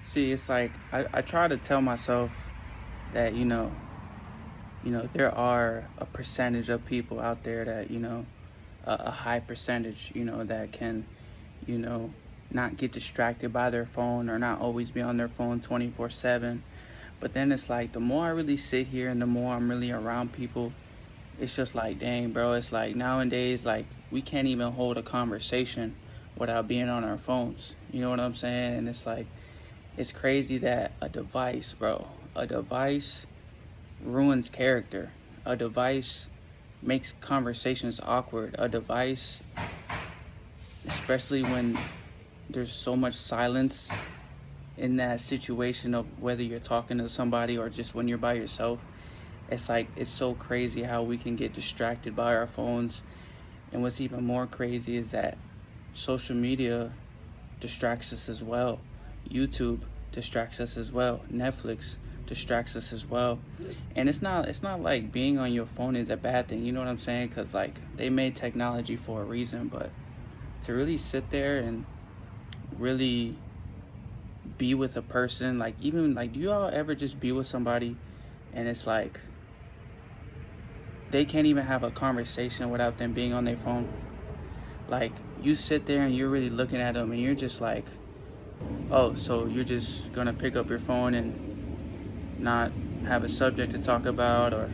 See, it's like I try to tell myself that, there are a percentage of people out there that, a high percentage, that can, you know, not get distracted by their phone or not always be on their phone 24/7. But then it's like the more I really sit here and the more I'm really around people, it's just like, dang, bro, it's like nowadays, like we can't even hold a conversation without being on our phones. You know what I'm saying? And it's like, it's crazy that a device ruins character. A device makes conversations awkward. A device, especially when there's so much silence in that situation of whether you're talking to somebody or just when you're by yourself, it's like it's so crazy how we can get distracted by our phones. And what's even more crazy is that social media distracts us as well. YouTube distracts us as well. Netflix distracts us as well. And it's not like being on your phone is a bad thing. You know what I'm saying? Cuz like they made technology for a reason, but to really sit there and really be with a person, like even like do you all ever just be with somebody and it's like they can't even have a conversation without them being on their phone? Like you sit there and you're really looking at them and you're just like, oh, so you're just gonna pick up your phone and not have a subject to talk about or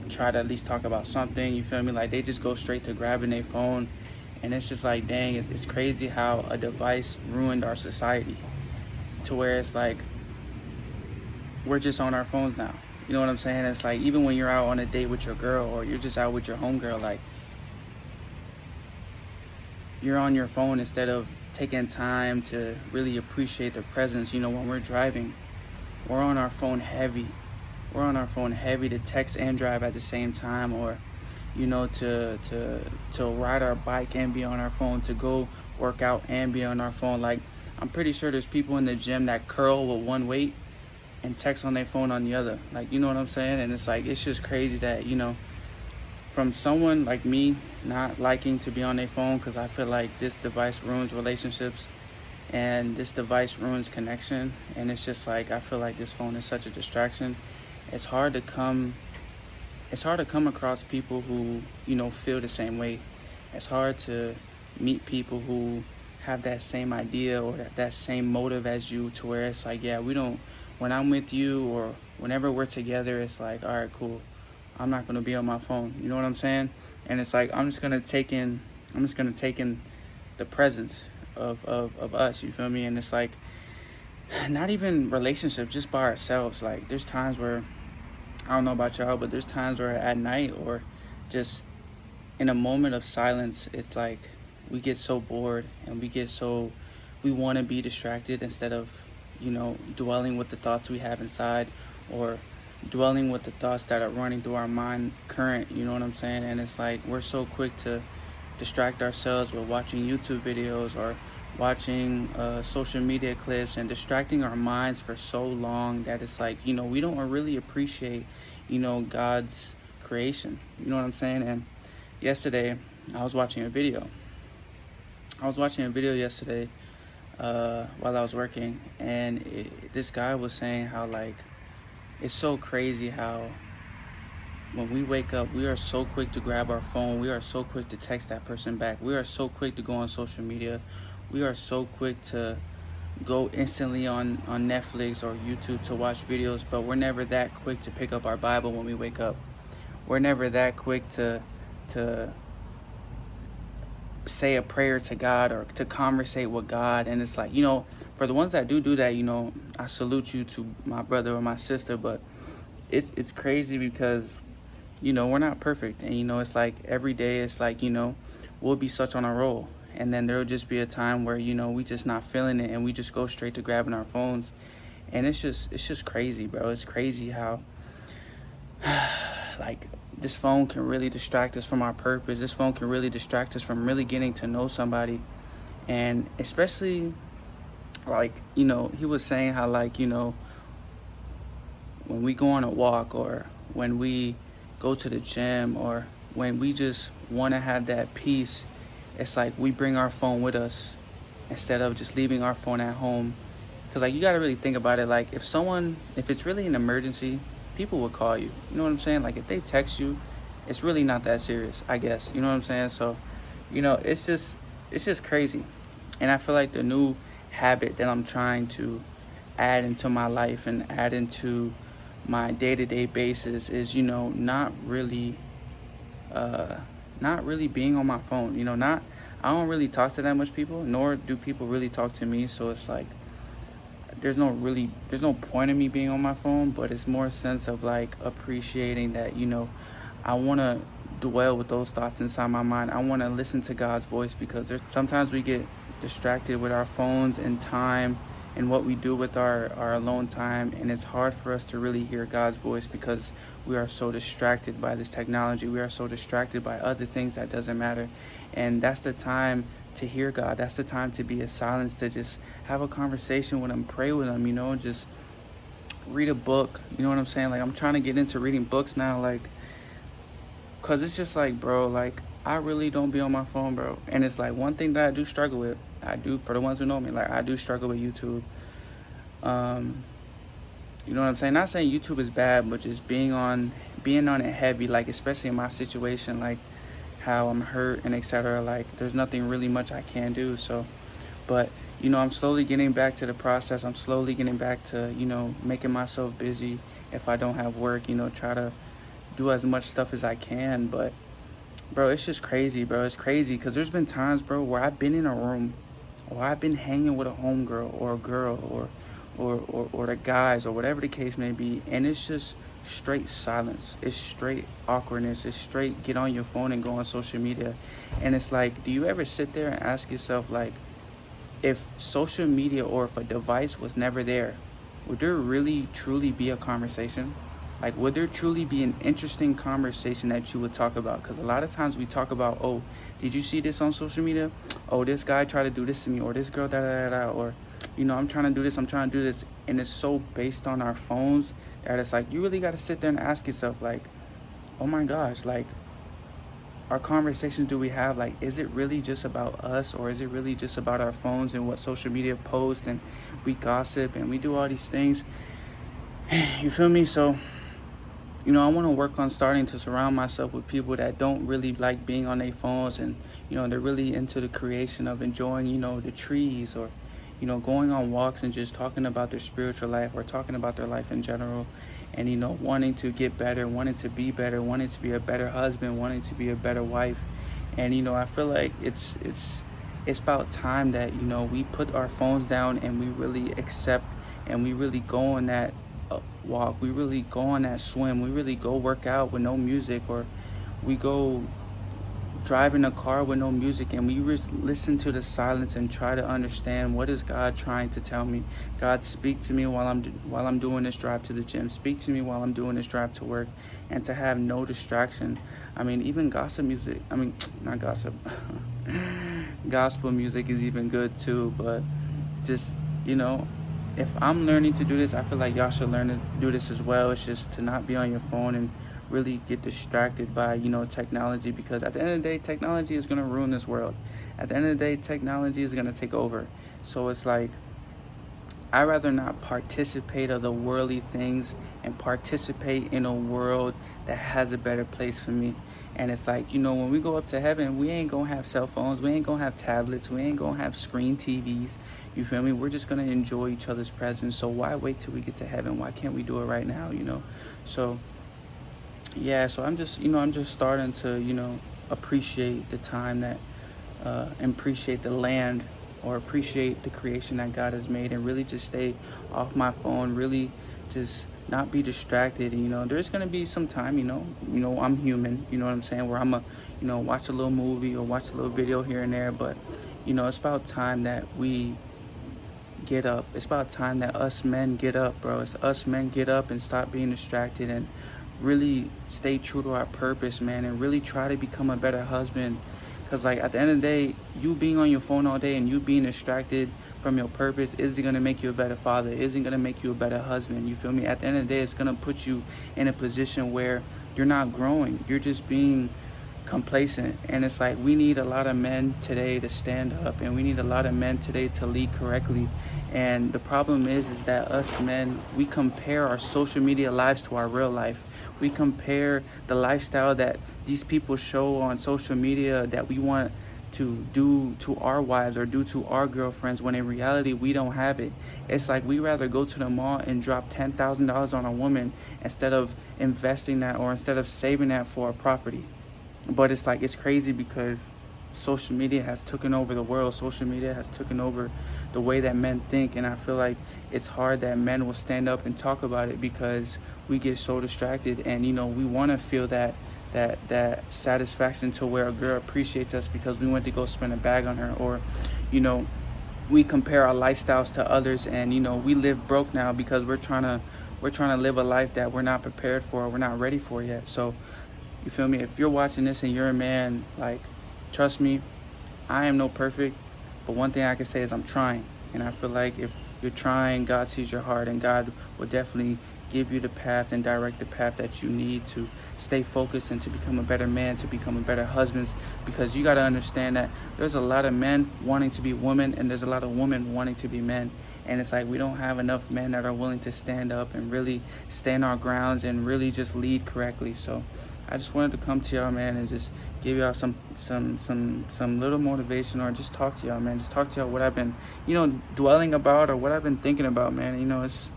try to at least talk about something, you feel me? Like they just go straight to grabbing their phone. And it's just like, dang, it's crazy how a device ruined our society to where it's like we're just on our phones now. You know what I'm saying? It's like even when you're out on a date with your girl or you're just out with your homegirl, like you're on your phone instead of taking time to really appreciate the presence. When we're driving, we're on our phone heavy. We're on our phone heavy to text and drive at the same time, or to ride our bike and be on our phone, to go work out and be on our phone. Like I'm pretty sure there's people in the gym that curl with one weight and text on their phone on the other. Like, you know what I'm saying? And it's like it's just crazy that, from someone like me not liking to be on their phone because I feel like this device ruins relationships and this device ruins connection. And it's just like I feel like this phone is such a distraction. It's hard to come across people who, feel the same way. It's hard to meet people who have that same idea or that same motive as you, to where it's like, yeah, we don't, when I'm with you or whenever we're together, it's like, all right, cool. I'm not going to be on my phone. You know what I'm saying? And it's like, I'm just going to take in the presence of us, you feel me? And it's like, not even relationships, just by ourselves. Like there's times where, I don't know about y'all, but there's times where at night or just in a moment of silence, it's like we get so bored and we want to be distracted instead of, dwelling with the thoughts we have inside, or dwelling with the thoughts that are running through our mind current, you know what I'm saying? And it's like we're so quick to distract ourselves with watching YouTube videos or watching social media clips and distracting our minds for so long that it's like, we don't really appreciate, God's creation. You know what I'm saying? And yesterday, I was watching a video. Yesterday while I was working, and this guy was saying how, like, it's so crazy how when we wake up, we are so quick to grab our phone. We are so quick to text that person back. We are so quick to go on social media. We are so quick to go instantly on Netflix or YouTube to watch videos, but we're never that quick to pick up our Bible when we wake up. We're never that quick to say a prayer to God or to conversate with God. And it's like, for the ones that do that, I salute you, to my brother or my sister. But it's crazy because, we're not perfect. And, it's like every day it's like, we'll be such on a roll. And then there'll just be a time where, we just not feeling it and we just go straight to grabbing our phones. And it's just crazy, bro. It's crazy how like this phone can really distract us from our purpose. This phone can really distract us from really getting to know somebody. And especially like, he was saying how, like, when we go on a walk or when we go to the gym or when we just want to have that peace, it's like we bring our phone with us instead of just leaving our phone at home. Because, like, you got to really think about it. Like, if it's really an emergency, people will call you. You know what I'm saying? Like, if they text you, it's really not that serious, I guess. You know what I'm saying? So, it's just crazy. And I feel like the new habit that I'm trying to add into my life and add into my day-to-day basis is, uh not really being on my phone. Not I don't really talk to that much people, nor do people really talk to me. So it's like there's no point in me being on my phone, but it's more a sense of like appreciating that, I want to dwell with those thoughts inside my mind. I want to listen to God's voice, because there's sometimes we get distracted with our phones and time and what we do with our alone time, and it's hard for us to really hear God's voice because we are so distracted by this technology. We are so distracted by other things that doesn't matter. And that's the time to hear God. That's the time to be in silence, to just have a conversation with him, pray with him, just read a book. You know what I'm saying? Like, I'm trying to get into reading books now, like, cause it's just like, bro, like, I really don't be on my phone, bro. And it's like one thing that I do struggle with. For the ones who know me, like, I do struggle with YouTube. Um, you know what I'm saying? Not saying YouTube is bad, but just being on it heavy, like, especially in my situation, like how I'm hurt and etc. Like, there's nothing really much I can do. So, but I'm slowly getting back to the process. I'm slowly getting back to, making myself busy. If I don't have work, try to do as much stuff as I can. But, bro, it's just crazy, bro. It's crazy because there's been times, bro, where I've been in a room, or I've been hanging with a homegirl or a girl, or the guys, or whatever the case may be, and it's just straight silence. It's straight awkwardness. It's straight get on your phone and go on social media. And it's like, do you ever sit there and ask yourself, like, if social media or if a device was never there, would there really truly be a conversation? Like, would there truly be an interesting conversation that you would talk about? Because a lot of times we talk about, oh, did you see this on social media? Oh, this guy tried to do this to me, or this girl, da da da da, or, I'm trying to do this, I'm trying to do this. And it's so based on our phones that it's like, you really got to sit there and ask yourself, like, oh my gosh, like, our conversations do we have, like, is it really just about us, or is it really just about our phones and what social media posts, and we gossip and we do all these things? You feel me? So, I want to work on starting to surround myself with people that don't really like being on their phones, and, they're really into the creation of enjoying, the trees, or, going on walks and just talking about their spiritual life, or talking about their life in general, and, wanting to get better, wanting to be better, wanting to be a better husband, wanting to be a better wife. And, I feel like it's about time that, we put our phones down and we really accept, and we really go on that walk, we really go on that swim, we really go work out with no music, or we go drive in a car with no music, and we listen to the silence and try to understand, what is God trying to tell me? God, speak to me while I'm doing this drive to the gym. Speak to me while I'm doing this drive to work, and to have no distraction. I mean, even gossip music. I mean, not gossip. Gospel music is even good too, but just, if I'm learning to do this, I feel like y'all should learn to do this as well. It's just to not be on your phone and really get distracted by, technology, because at the end of the day, technology is going to ruin this world. At the end of the day, technology is going to take over. So it's like, I'd rather not participate of the worldly things and participate in a world that has a better place for me. And it's like, when we go up to heaven, we ain't gonna have cell phones, we ain't gonna have tablets, we ain't gonna have screen TVs. You feel me? We're just gonna enjoy each other's presence. So why wait till we get to heaven? Why can't we do it right now? So yeah, so I'm just starting to, appreciate the time that, appreciate the land, or appreciate the creation that God has made, and really just stay off my phone, really just not be distracted. And, there's going to be some time, I'm human, you know what I'm saying, where I'm watch a little movie or watch a little video here and there. But, it's about time that we get up. It's about time that us men get up, bro. It's us men get up and stop being distracted, and really stay true to our purpose, man, and really try to become a better husband. Because, like, at the end of the day, you being on your phone all day and you being distracted from your purpose isn't going to make you a better father, isn't going to make you a better husband. You feel me? At the end of the day, it's going to put you in a position where you're not growing. You're just being complacent. And it's like, we need a lot of men today to stand up, and we need a lot of men today to lead correctly. And the problem is that us men, we compare our social media lives to our real life. We compare the lifestyle that these people show on social media that we want to do to our wives or do to our girlfriends, when in reality we don't have it. It's like we rather go to the mall and drop $10,000 on a woman instead of investing that, or instead of saving that for a property. But it's like, it's crazy because social media has taken over the world. Social media has taken over the way that men think, and I feel like it's hard that men will stand up and talk about it because we get so distracted. And we want to feel that satisfaction to where a girl appreciates us because we went to go spend a bag on her, or you know we compare our lifestyles to others, and we live broke now because we're trying to live a life that we're not prepared for, or we're not ready for yet. So you feel me? If you're watching this and you're a man, like, trust me, I am no perfect, but one thing I can say is I'm trying. And I feel like if you're trying, God sees your heart, and God will definitely give you the path and direct the path that you need to stay focused and to become a better man, to become a better husband. Because you got to understand that there's a lot of men wanting to be women, and there's a lot of women wanting to be men. And it's like we don't have enough men that are willing to stand up and really stand our grounds and really just lead correctly. So I just wanted to come to y'all, man, and just give y'all some little motivation, or just talk to y'all, man. Just talk to y'all what I've been, dwelling about, or what I've been thinking about, man. It's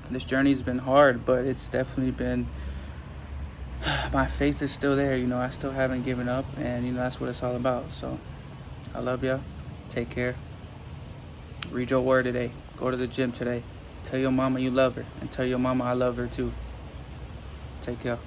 this journey's been hard, but it's definitely been. My faith is still there, I still haven't given up, and that's what it's all about. So I love y'all. Take care. Read your word today. Go to the gym today. Tell your mama you love her, and tell your mama I love her too. Take care.